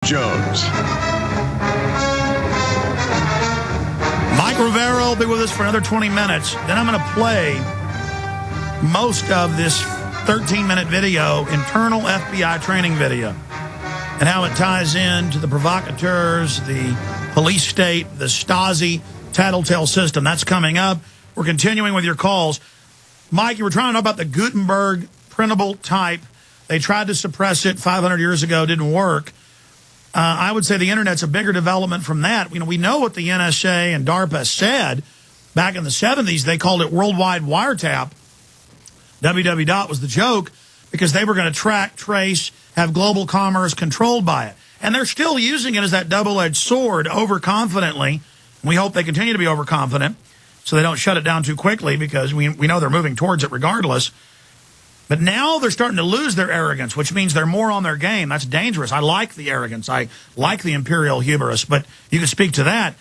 Jones. Mike Rivero will be with us for another 20 minutes. Then I'm going to play most of this 13-minute video, internal FBI training video, and how it ties into the provocateurs, the police state, the Stasi, tattletale system. That's coming up. We're continuing with your calls. Mike, you were trying to know about the Gutenberg printable type. They tried to suppress it 500 years ago. Didn't work. I would say the Internet's a bigger development from that. We know what the NSA and DARPA said back in the 70s. They called it worldwide wiretap. www was the joke because they were going to track, trace, have global commerce controlled by it. And they're still using it as that double-edged sword overconfidently. We hope they continue to be overconfident so they don't shut it down too quickly because we know they're moving towards it regardless. But now they're starting to lose their arrogance, which means they're more on their game. That's dangerous. I like the arrogance. I like the imperial hubris. But you can speak to that.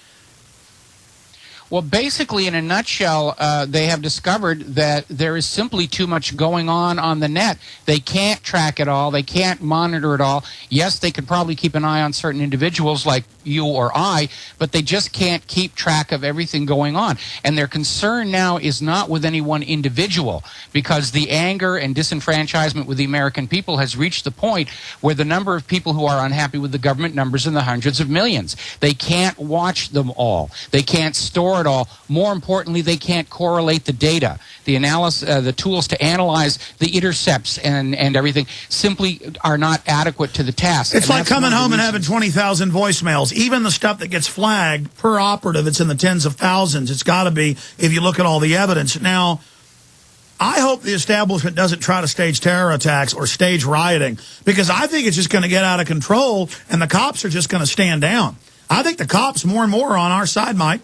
Well, basically, in a nutshell, they have discovered that there is simply too much going on the net. They can't track it all. They can't monitor it all. Yes, they could probably keep an eye on certain individuals like you or I, but they just can't keep track of everything going on. And their concern now is not with any one individual, because the anger and disenfranchisement with the American people has reached the point where the number of people who are unhappy with the government numbers in the hundreds of millions. They can't watch them all. They can't store it all. More importantly, they can't correlate the data. The analysis, the tools to analyze the intercepts and everything simply are not adequate to the task. It's like coming home and having 20,000 voicemails. Even the stuff that gets flagged per operative, it's in the tens of thousands. It's got to be if you look at all the evidence. Now, I hope the establishment doesn't try to stage terror attacks or stage rioting, because I think it's just going to get out of control and the cops are just going to stand down. I think the cops more and more are on our side, Mike.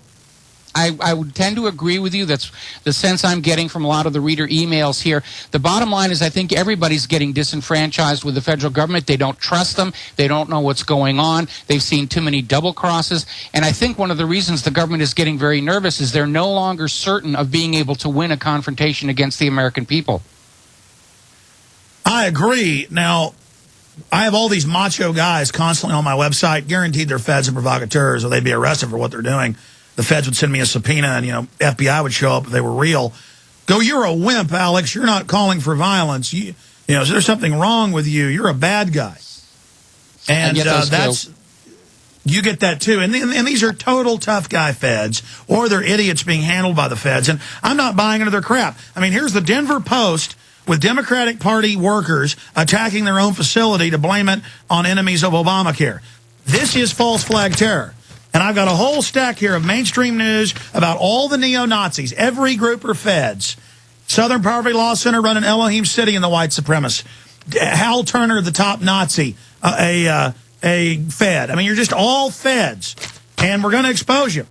I would tend to agree with you. That's the sense I'm getting from a lot of the reader emails here. The bottom line is I think everybody's getting disenfranchised with the federal government. They don't trust them. They don't know what's going on. They've seen too many double crosses. And I think one of the reasons the government is getting very nervous is they're no longer certain of being able to win a confrontation against the American people. I agree. Now, I have all these macho guys constantly on my website, guaranteed they're feds and provocateurs or they'd be arrested for what they're doing. The feds would send me a subpoena and, FBI would show up if they were real. Go, you're a wimp, Alex. You're not calling for violence. So there's something wrong with you. You're a bad guy. And you get that too. And these are total tough guy feds, or they're idiots being handled by the feds. And I'm not buying into their crap. I mean, here's the Denver Post with Democratic Party workers attacking their own facility to blame it on enemies of Obamacare. This is false flag terror. And I've got a whole stack here of mainstream news about all the neo-Nazis. Every group are feds. Southern Poverty Law Center running Elohim City and the white supremacists. Hal Turner, the top Nazi, a fed. I mean, you're just all feds. And we're going to expose you.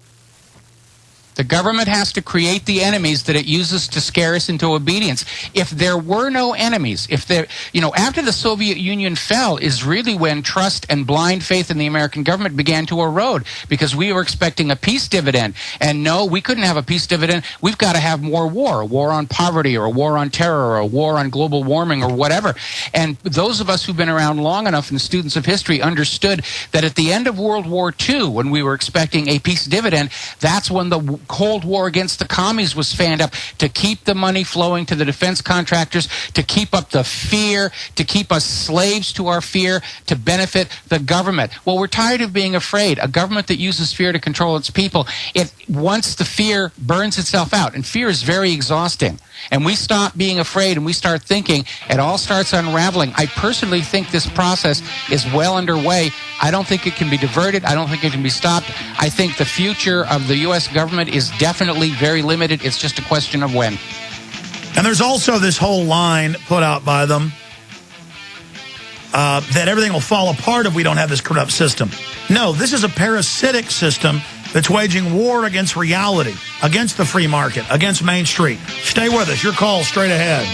The government has to create the enemies that it uses to scare us into obedience. If there were no enemies, after the Soviet Union fell is really when trust and blind faith in the American government began to erode, because we were expecting a peace dividend. And no, we couldn't have a peace dividend. We've got to have more war, a war on poverty or a war on terror or a war on global warming or whatever. And those of us who've been around long enough and students of history understood that at the end of World War II, when we were expecting a peace dividend, that's when the Cold War against the commies was fanned up to keep the money flowing to the defense contractors, to keep up the fear, to keep us slaves to our fear, to benefit the government. Well, we're tired of being afraid. A government that uses fear to control its people, once the fear burns itself out, and fear is very exhausting, and we stop being afraid and we start thinking, it all starts unraveling. I personally think this process is well underway. I don't think it can be diverted. I don't think it can be stopped. I think the future of the U.S. government is definitely very limited. It's just a question of when. And there's also this whole line put out by them that everything will fall apart if we don't have this corrupt system. No, this is a parasitic system that's waging war against reality, against the free market, against Main Street. Stay with us. Your call straight ahead.